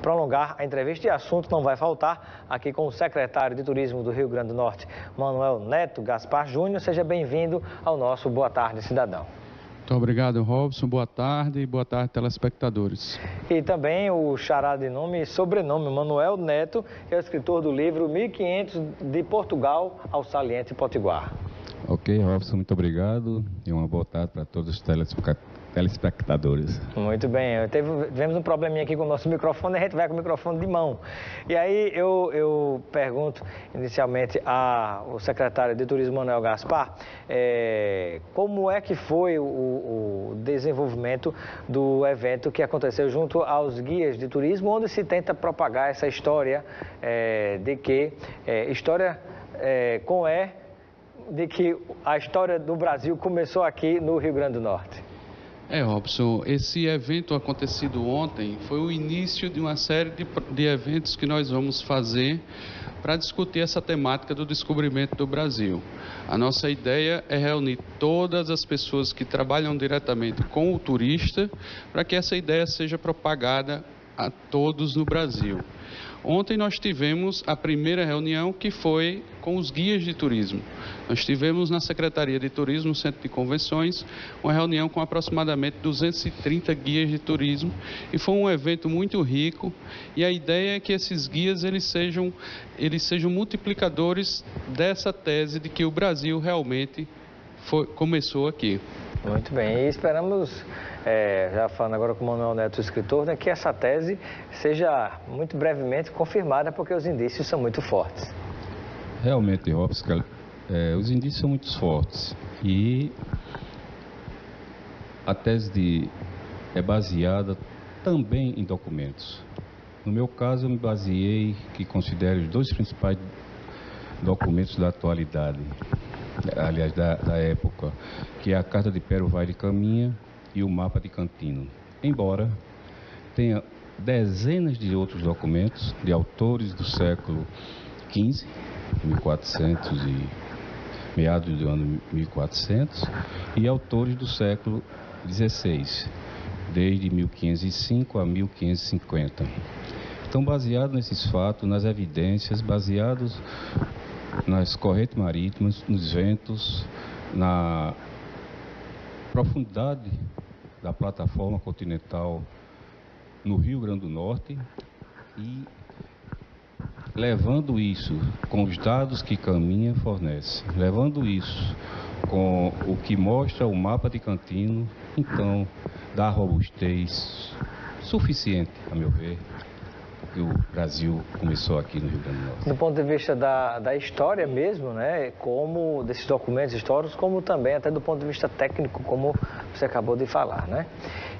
prolongar a entrevista e assunto não vai faltar aqui com o secretário de Turismo do Rio Grande do Norte, Manuel Neto Gaspar Júnior. Seja bem-vindo ao nosso Boa Tarde, Cidadão. Muito obrigado, Robson. Boa tarde, telespectadores. E também o xará de nome e sobrenome, Manuel Neto, que é o escritor do livro 1500 de Portugal ao Saliente Potiguar. Ok, Robson, muito obrigado e uma boa tarde para todos os telespectadores. Muito bem, tivemos um probleminha aqui com o nosso microfone, a gente vai com o microfone de mão. E aí eu pergunto inicialmente ao secretário de Turismo, Manuel Gaspar, como é que foi o desenvolvimento do evento que aconteceu junto aos guias de turismo, onde se tenta propagar essa história de que de que a história do Brasil começou aqui no Rio Grande do Norte. Robson, esse evento acontecido ontem foi o início de uma série de eventos que nós vamos fazer para discutir essa temática do descobrimento do Brasil. A nossa ideia é reunir todas as pessoas que trabalham diretamente com o turista para que essa ideia seja propagada a todos no Brasil. Ontem nós tivemos a primeira reunião, que foi com os guias de turismo. Nós tivemos na Secretaria de Turismo, no Centro de Convenções, uma reunião com aproximadamente 230 guias de turismo, e foi um evento muito rico, e a ideia é que esses guias eles sejam multiplicadores dessa tese de que o Brasil realmente começou aqui. Muito bem, e esperamos, já falando agora com o Manuel Neto, o escritor, né, que essa tese seja muito brevemente confirmada, porque os indícios são muito fortes. Realmente, Robson, os indícios são muito fortes e a tese é baseada também em documentos. No meu caso, eu me baseei, que considero os dois principais documentos da atualidade, aliás, da época, que é a Carta de Pero Vaz de Caminha e o Mapa de Cantino. Embora tenha dezenas de outros documentos de autores do século XV, 1400 e meados do ano 1400, e autores do século XVI, desde 1505 a 1550. Então, baseado nesses fatos, nas evidências, baseados nas correntes marítimas, nos ventos, na profundidade da plataforma continental no Rio Grande do Norte, e levando isso com os dados que Caminha fornece, levando isso com o que mostra o mapa de Cantino, então dá robustez suficiente, a meu ver, que o Brasil começou aqui no Rio Grande do Norte. Do ponto de vista da história mesmo, né, como desses documentos históricos, como também até do ponto de vista técnico, como você acabou de falar, né?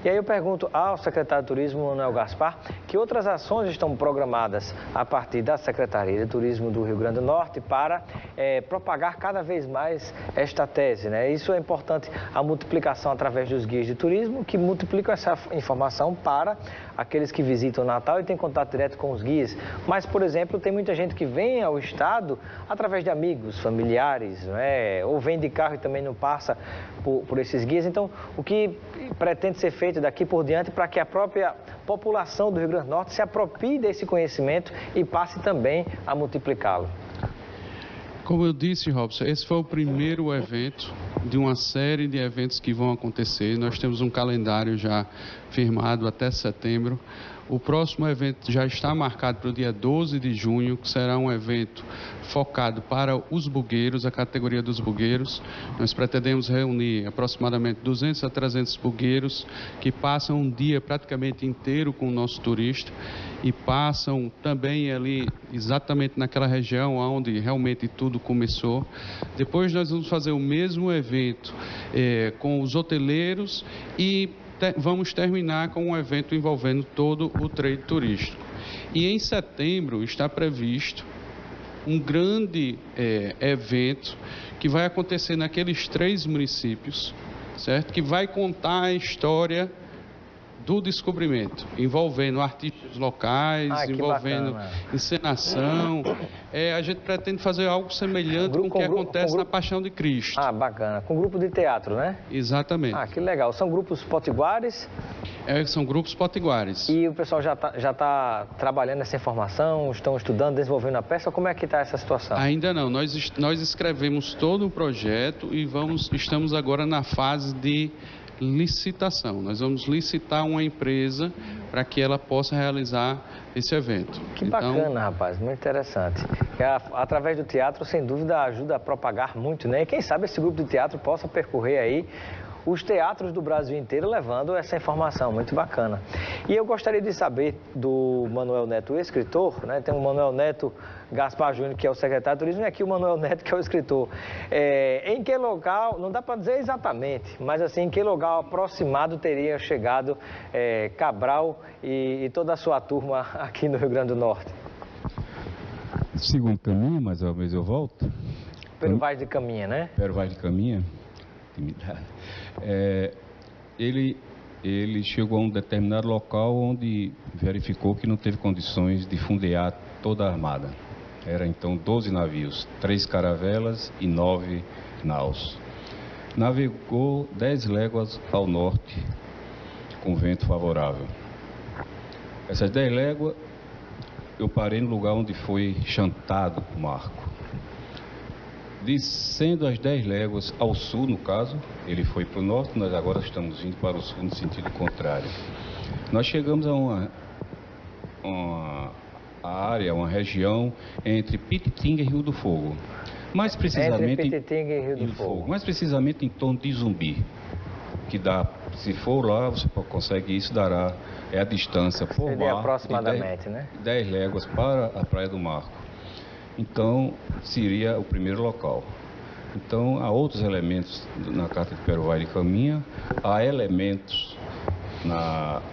E aí eu pergunto ao secretário de Turismo, Manuel Gaspar, que outras ações estão programadas a partir da Secretaria de Turismo do Rio Grande do Norte para propagar cada vez mais esta tese, né? Isso é importante, a multiplicação através dos guias de turismo, que multiplicam essa informação para aqueles que visitam o Natal e têm contato direto com os guias. Mas, por exemplo, tem muita gente que vem ao estado através de amigos, familiares, né? Ou vem de carro e também não passa por esses guias. Então, o que pretende ser feito daqui por diante para que a própria população do Rio Grande do Norte se aproprie desse conhecimento e passe também a multiplicá-lo? Como eu disse, Robson, esse foi o primeiro evento de uma série de eventos que vão acontecer. Nós temos um calendário já firmado até setembro. O próximo evento já está marcado para o dia 12 de junho, que será um evento focado para os bugueiros, a categoria dos bugueiros. Nós pretendemos reunir aproximadamente 200 a 300 bugueiros que passam um dia praticamente inteiro com o nosso turista e passam também ali exatamente naquela região onde realmente tudo começou. Depois nós vamos fazer o mesmo evento com os hoteleiros e vamos terminar com um evento envolvendo todo o trade turístico. E em setembro está previsto um grande evento que vai acontecer naqueles 3 municípios, certo? Que vai contar a história do descobrimento, envolvendo artistas locais, envolvendo encenação. A gente pretende fazer algo semelhante com o que acontece na Paixão de Cristo. Ah, bacana. Com grupo de teatro, né? Exatamente. Ah, que legal. São grupos potiguares? São grupos potiguares. E o pessoal já tá trabalhando essa informação, estão estudando, desenvolvendo a peça? Como é que está essa situação? Ainda não. Nós escrevemos todo o projeto e estamos agora na fase de licitação. Nós vamos licitar uma empresa para que ela possa realizar esse evento. Que bacana, rapaz, muito interessante. Através do teatro, sem dúvida, ajuda a propagar muito, né? E quem sabe esse grupo de teatro possa percorrer aí os teatros do Brasil inteiro levando essa informação, muito bacana. E eu gostaria de saber do Manuel Neto, o escritor, né? Tem o Manuel Neto Gaspar Júnior, que é o secretário de turismo, e aqui o Manuel Neto, que é o escritor. Em que local, não dá para dizer exatamente, mas assim, em que local aproximado teria chegado Cabral e toda a sua turma aqui no Rio Grande do Norte? Segundo caminho, mais uma vez eu volto. Pelo Vaz de Caminha, né? Pelo Vaz de Caminha. Ele chegou a um determinado local onde verificou que não teve condições de fundear toda a armada. Era então 12 navios, 3 caravelas e 9 naus. Navegou 10 léguas ao norte com vento favorável. Essas 10 léguas eu parei no lugar onde foi chantado o marco. Descendo as 10 léguas ao sul, no caso, ele foi para o norte, nós agora estamos vindo para o sul no sentido contrário. Nós chegamos a uma área, uma região entre Pititinga e Rio do Fogo. Mais precisamente, entre Pititinga e Rio do Fogo. Mais precisamente em torno de Zumbi, que dá, se for lá, você consegue isso, dará, a distância por mar, aproximadamente, né? 10 léguas para a Praia do Marco. Então, seria o primeiro local. Então, há outros elementos na Carta de Pero Vaz de Caminha, há elementos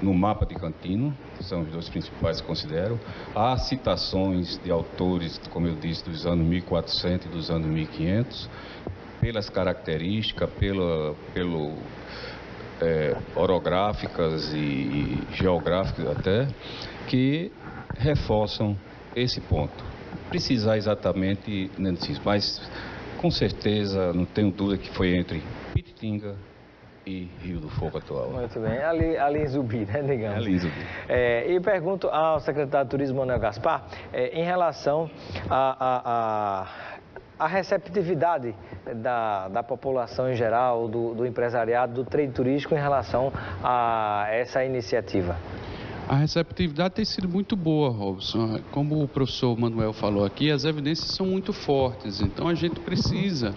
no mapa de Cantino, que são os 2 principais que considero. Há citações de autores, como eu disse, dos anos 1400 e dos anos 1500, pelas características, orográficas e geográficas até, que reforçam esse ponto. Precisar exatamente, mas com certeza, não tenho dúvida que foi entre Pititinga e Rio do Fogo atual. Muito bem, ali em Zumbi, né, digamos. Ali em Zumbi. E pergunto ao secretário de Turismo, Manuel Gaspar, em relação à receptividade da população em geral, do empresariado, do trade turístico em relação a essa iniciativa. A receptividade tem sido muito boa, Robson. Como o professor Manuel falou aqui, as evidências são muito fortes, então a gente precisa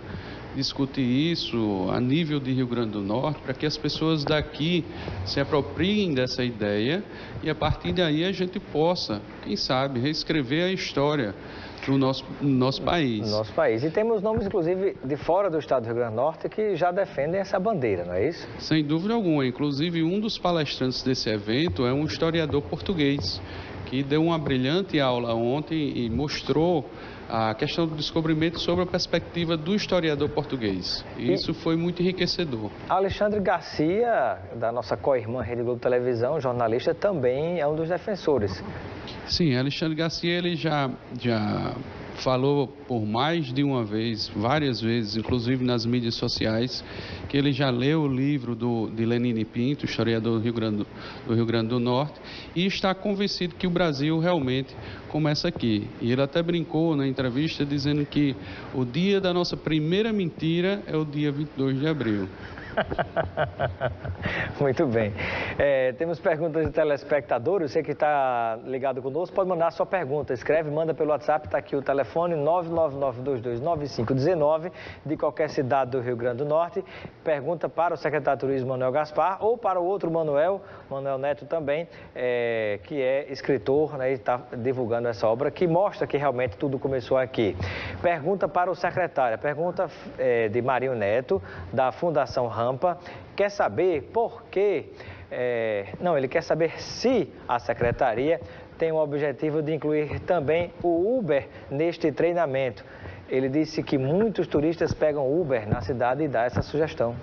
discutir isso a nível de Rio Grande do Norte para que as pessoas daqui se apropriem dessa ideia e a partir daí a gente possa, quem sabe, reescrever a história do nosso país. No nosso país. E temos nomes, inclusive, de fora do estado do Rio Grande do Norte que já defendem essa bandeira, não é isso? Sem dúvida alguma. Inclusive, um dos palestrantes desse evento é um historiador português que deu uma brilhante aula ontem e mostrou a questão do descobrimento sobre a perspectiva do historiador português. E isso foi muito enriquecedor. Alexandre Garcia, da nossa co-irmã Rede Globo Televisão, jornalista, também é um dos defensores. Sim, Alexandre Garcia, ele já falou por mais de uma vez, várias vezes, inclusive nas mídias sociais, que ele já leu o livro de Lenine Pinto, historiador do Rio Grande do Norte, e está convencido que o Brasil realmente começa aqui. E ele até brincou na entrevista dizendo que o dia da nossa primeira mentira é o dia 22 de abril. Muito bem. Temos perguntas de telespectadores. Você que está ligado conosco pode mandar a sua pergunta. Escreve, manda pelo WhatsApp, está aqui o telefone 999229519 de qualquer cidade do Rio Grande do Norte. Pergunta para o secretário de Turismo, Manuel Gaspar, ou para o outro Manuel Neto também, que é escritor, né, e está divulgando essa obra que mostra que realmente tudo começou aqui. Pergunta para o secretário. Pergunta de Marinho Neto, da Fundação Rampa, quer saber por quê, ele quer saber se a secretaria tem o objetivo de incluir também o Uber neste treinamento. Ele disse que muitos turistas pegam Uber na cidade e dá essa sugestão.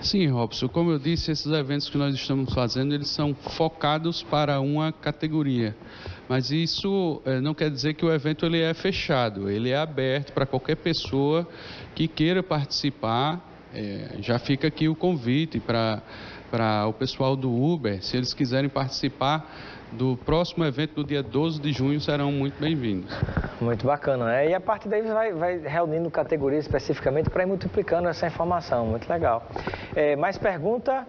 Sim, Robson, como eu disse, esses eventos que nós estamos fazendo, eles são focados para uma categoria. Mas isso não quer dizer que o evento ele é fechado, ele é aberto para qualquer pessoa que queira participar. Já fica aqui o convite para o pessoal do Uber, se eles quiserem participar do próximo evento do dia 12 de junho, serão muito bem-vindos. Muito bacana, né? E a partir daí vai reunindo categorias especificamente para ir multiplicando essa informação, muito legal. Mais pergunta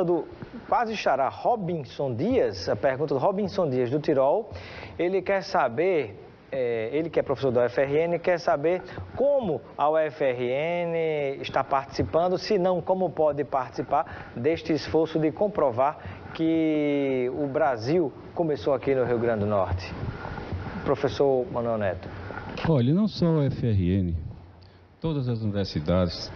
do quase xará Robinson Dias, a pergunta do Robinson Dias do Tirol. Ele quer saber, ele que é professor da UFRN, quer saber como a UFRN está participando, se não, como pode participar deste esforço de comprovar que o Brasil começou aqui no Rio Grande do Norte. Professor Manuel Neto. Olha, não só a UFRN, todas as universidades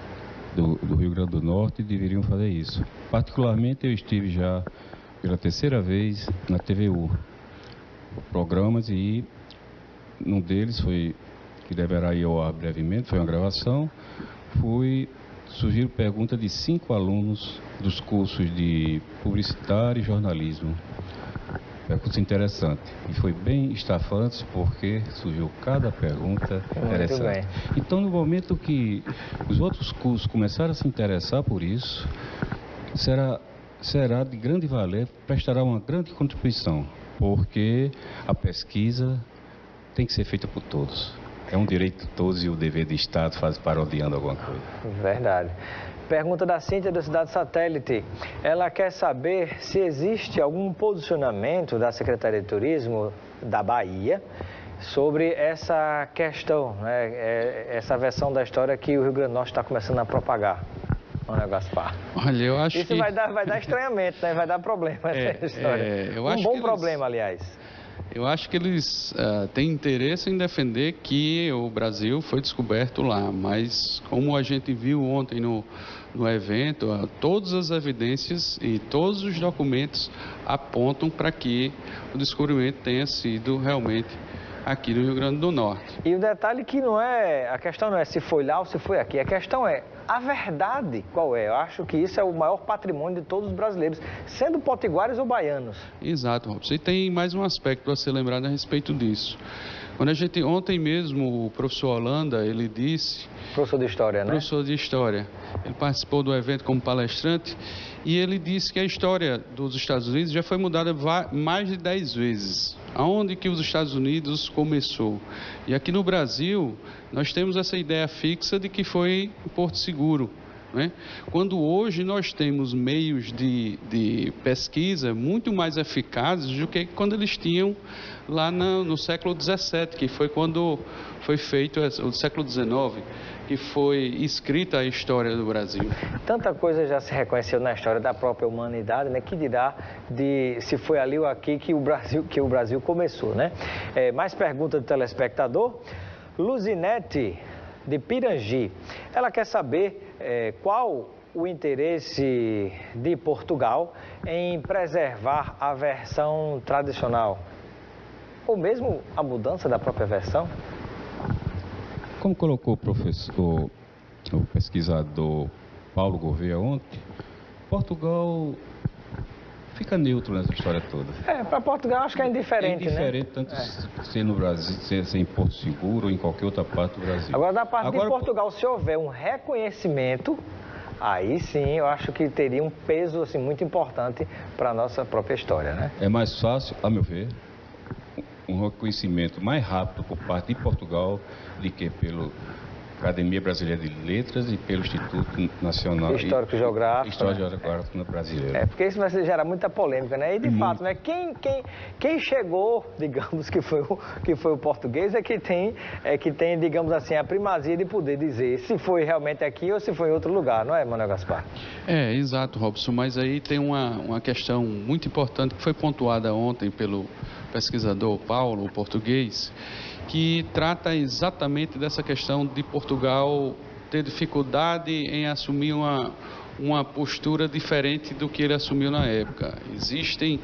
do Rio Grande do Norte deveriam fazer isso. Particularmente eu estive já pela terceira vez na TVU, programas, e um deles foi, que deverá ir ao ar brevemente, foi uma gravação, surgiu pergunta de 5 alunos dos cursos de publicitário e jornalismo. Pergunta interessante. E foi bem estafante porque surgiu cada pergunta interessante. Então, no momento que os outros cursos começaram a se interessar por isso, será de grande valer, prestará uma grande contribuição, porque a pesquisa tem que ser feita por todos. É um direito de todos e o dever do Estado faz parodiando alguma coisa. Verdade. Pergunta da Cíntia da Cidade Satélite. Ela quer saber se existe algum posicionamento da Secretaria de Turismo da Bahia sobre essa questão, né? Essa versão da história que o Rio Grande do Norte está começando a propagar. Manuel Gaspar. Olha, eu acho isso vai dar estranhamento, né? Vai dar problema essa história. Um bom problema, aliás. Eu acho que eles têm interesse em defender que o Brasil foi descoberto lá, mas como a gente viu ontem no evento, todas as evidências e todos os documentos apontam para que o descobrimento tenha sido realmente aqui no Rio Grande do Norte. E o detalhe que a questão não é se foi lá ou se foi aqui, a questão é a verdade qual é. Eu acho que isso é o maior patrimônio de todos os brasileiros, sendo potiguares ou baianos. Exato, Robson. E tem mais um aspecto a ser lembrado a respeito disso. Ontem mesmo, o professor Holanda, ele disse... Professor de História, né? Professor de História. Ele participou do evento como palestrante e ele disse que a história dos Estados Unidos já foi mudada mais de 10 vezes. Aonde que os Estados Unidos começou? E aqui no Brasil, nós temos essa ideia fixa de que foi em Porto Seguro, né? Quando hoje nós temos meios de pesquisa muito mais eficazes do que quando eles tinham lá no século XVII, que foi quando foi feito, o século XIX, que foi escrita a história do Brasil. Tanta coisa já se reconheceu na história da própria humanidade, né? Que dirá de se foi ali ou aqui que o Brasil começou, né? Mais pergunta do telespectador. Luzinete, de Pirangi. Ela quer saber qual o interesse de Portugal em preservar a versão tradicional, ou mesmo a mudança da própria versão. Como colocou o pesquisador Paulo Gouveia ontem, Portugal fica neutro nessa história toda. Para Portugal acho que é indiferente, né? É indiferente, tanto ser no Brasil, ser em Porto Seguro ou em qualquer outra parte do Brasil. Agora, da parte de Portugal, se houver um reconhecimento, aí sim eu acho que teria um peso assim, muito importante para a nossa própria história, né? É mais fácil, a meu ver, um reconhecimento mais rápido por parte de Portugal do que pela Academia Brasileira de Letras e pelo Instituto Nacional Histórico Geográfico Brasileiro. Porque isso vai gerar muita polêmica, né? E de fato, né? Quem chegou, digamos, que foi o português é que tem, digamos assim, a primazia de poder dizer se foi realmente aqui ou se foi em outro lugar, não é, Manuel Gaspar? Exato, Robson, mas aí tem uma questão muito importante que foi pontuada ontem pelo pesquisador Paulo, o português, que trata exatamente dessa questão de Portugal ter dificuldade em assumir uma postura diferente do que ele assumiu na época. Existem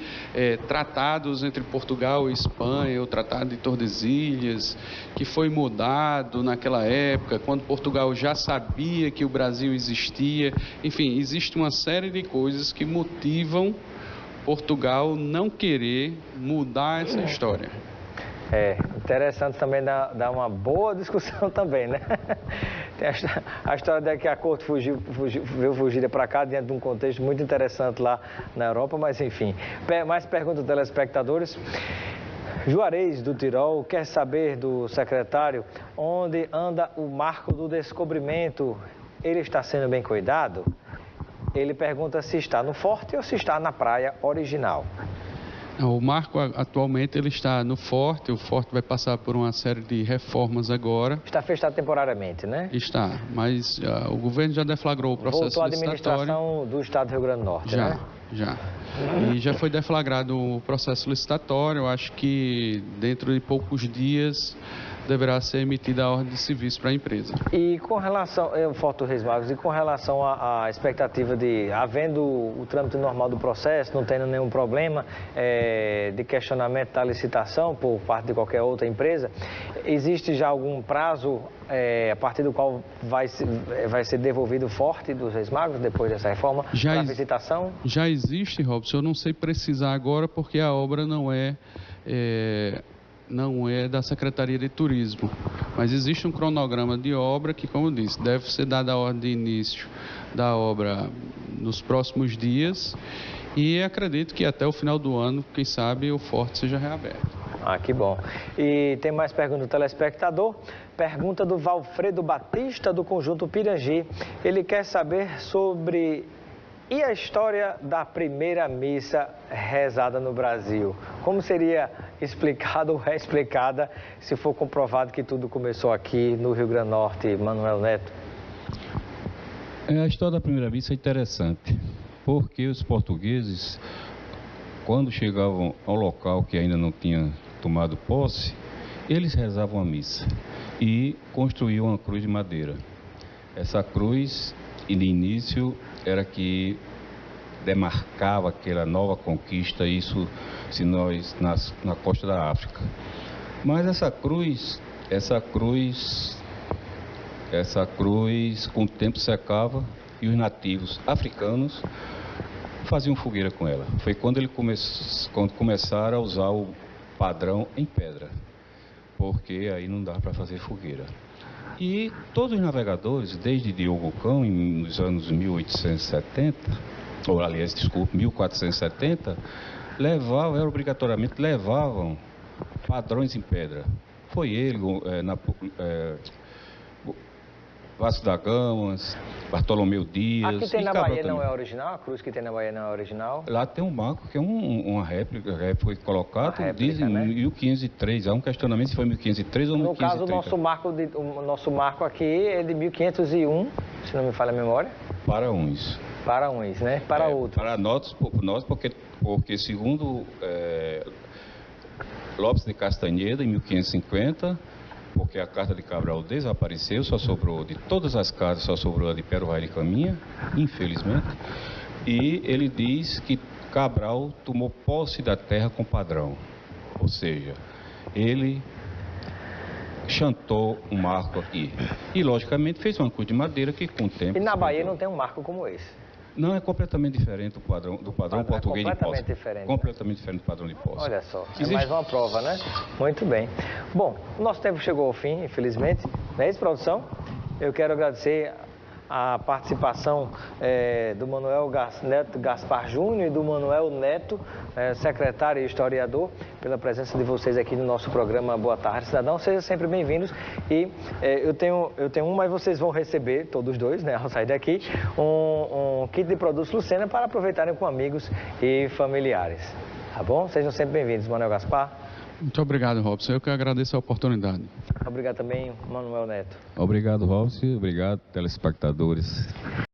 tratados entre Portugal e Espanha, o Tratado de Tordesilhas, que foi mudado naquela época, quando Portugal já sabia que o Brasil existia. Enfim, existe uma série de coisas que motivam Portugal não querer mudar essa história. Interessante também dar uma boa discussão também, né? Tem a história de que a corte veio fugida para cá, dentro de um contexto muito interessante lá na Europa, mas enfim. Mais perguntas dos telespectadores. Juarez, do Tirol, quer saber do secretário onde anda o marco do descobrimento. Ele está sendo bem cuidado? Ele pergunta se está no forte ou se está na praia original. O marco atualmente ele está no forte, o forte vai passar por uma série de reformas agora. Está fechado temporariamente, né? Está, mas o governo já deflagrou o processo licitatório. Voltou à licitatório. administração do Estado do Rio Grande do Norte, né? Já. E já foi deflagrado o processo licitatório, eu acho que dentro de poucos dias deverá ser emitida a ordem de serviço para a empresa. E com relação, Forte dos Reis Magos, e com relação à expectativa de, havendo o trâmite normal do processo, não tendo nenhum problema de questionamento da licitação por parte de qualquer outra empresa, existe já algum prazo a partir do qual vai ser devolvido o Forte dos Reis Magos depois dessa reforma para a visitação? Já existe, Robson, eu não sei precisar agora porque a obra não é da Secretaria de Turismo, mas existe um cronograma de obra que, como eu disse, deve ser dada a ordem de início da obra nos próximos dias e acredito que até o final do ano, quem sabe, o Forte seja reaberto. Que bom. E tem mais pergunta do telespectador. Pergunta do Valfredo Batista, do Conjunto Pirangi. Ele quer saber sobre... E a história da primeira missa rezada no Brasil? Como seria explicada ou reexplicada se for comprovado que tudo começou aqui no Rio Grande do Norte, Manuel Neto? A história da primeira missa é interessante, porque os portugueses, quando chegavam ao local que ainda não tinha tomado posse, eles rezavam a missa e construíam uma cruz de madeira. Essa cruz, e de início, era que demarcava aquela nova conquista, isso se nós na costa da África. Mas essa cruz com o tempo secava e os nativos africanos faziam fogueira com ela. Foi quando quando começaram a usar o padrão em pedra, porque aí não dá para fazer fogueira. E todos os navegadores, desde Diogo Cão, nos anos 1870, ou aliás, desculpe, 1470, obrigatoriamente levavam padrões em pedra. Foi ele, Vasco da Gama, Bartolomeu Dias. Aqui tem na Bahia não é original? A cruz que tem na Bahia não é original? Lá tem um marco que é uma réplica, foi colocado, dizem, né? 1503. Há um questionamento se foi 1503 ou 1530. No caso, o nosso marco aqui é de 1501, se não me falha a memória. Para uns. Para uns, né? Para outros. Para nós porque segundo Lopes de Castanheda, em 1550, porque a carta de Cabral desapareceu, só sobrou, de todas as cartas, só sobrou a de Pero Vale Caminha, infelizmente, e ele diz que Cabral tomou posse da terra com padrão, ou seja, ele chantou um marco aqui, e logicamente fez uma cruz de madeira que com o tempo... E na Bahia não tem um marco como esse? Não, é completamente diferente do padrão português de posse. Completamente diferente. Completamente diferente do padrão de posse. Olha só, é mais uma prova, né? Muito bem. Bom, o nosso tempo chegou ao fim, infelizmente. Não é isso, produção? Eu quero agradecer a participação do Manuel Neto Gaspar Júnior e do Manuel Neto, secretário e historiador, pela presença de vocês aqui no nosso programa Boa Tarde, Cidadão. Sejam sempre bem-vindos. E eu tenho um, mas vocês vão receber, todos dois, né, ao sair daqui, um kit de produtos Lucena para aproveitarem com amigos e familiares. Tá bom? Sejam sempre bem-vindos, Manuel Gaspar. Muito obrigado, Robson. Eu que agradeço a oportunidade. Obrigado também, Manuel Neto. Obrigado, Robson. Obrigado, telespectadores.